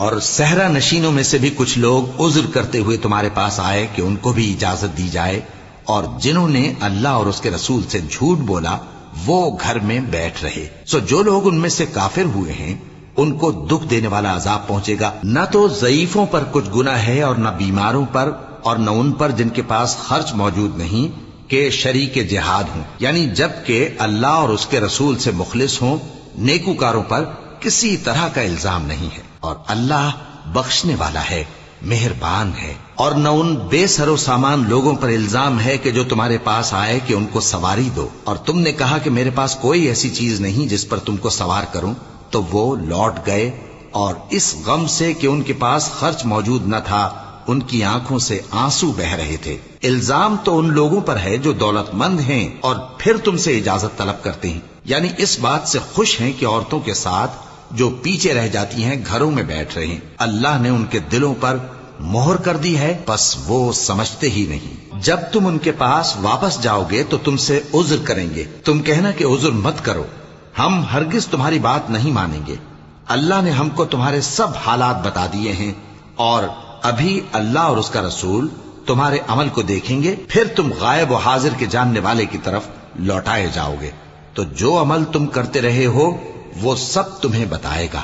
اور صحرا نشینوں میں سے بھی کچھ لوگ عذر کرتے ہوئے تمہارے پاس آئے کہ ان کو بھی اجازت دی جائے، اور جنہوں نے اللہ اور اس کے رسول سے جھوٹ بولا وہ گھر میں بیٹھ رہے۔ سو جو لوگ ان میں سے کافر ہوئے ہیں ان کو دکھ دینے والا عذاب پہنچے گا، نہ تو ضعیفوں پر کچھ گناہ ہے اور نہ بیماروں پر، اور نہ ان پر جن کے پاس خرچ موجود نہیں کہ شریک جہاد ہوں، یعنی جب کہ اللہ اور اس کے رسول سے مخلص ہوں۔ نیکوکاروں پر کسی طرح کا الزام نہیں ہے، اور اللہ بخشنے والا ہے، مہربان ہے۔ اور نہ ان بے سر و سامان لوگوں پر الزام ہے کہ جو تمہارے پاس آئے کہ ان کو سواری دو، اور تم نے کہا کہ میرے پاس کوئی ایسی چیز نہیں جس پر تم کو سوار کروں، تو وہ لوٹ گئے، اور اس غم سے کہ ان کے پاس خرچ موجود نہ تھا ان کی آنکھوں سے آنسو بہ رہے تھے۔ الزام تو ان لوگوں پر ہے جو دولت مند ہیں اور پھر تم سے اجازت طلب کرتے ہیں، یعنی اس بات سے خوش ہیں کہ عورتوں کے ساتھ جو پیچھے رہ جاتی ہیں گھروں میں بیٹھ رہے ہیں۔ اللہ نے ان کے دلوں پر مہر کر دی ہے، بس وہ سمجھتے ہی نہیں۔ جب تم ان کے پاس واپس جاؤ گے تو تم سے عذر کریں گے، تم کہنا کہ عذر مت کرو، ہم ہرگز تمہاری بات نہیں مانیں گے۔ اللہ نے ہم کو تمہارے سب حالات بتا دیے ہیں، اور ابھی اللہ اور اس کا رسول تمہارے عمل کو دیکھیں گے، پھر تم غائب و حاضر کے جاننے والے کی طرف لوٹائے جاؤ گے، تو جو عمل تم کرتے رہے ہو وہ سب تمہیں بتائے گا۔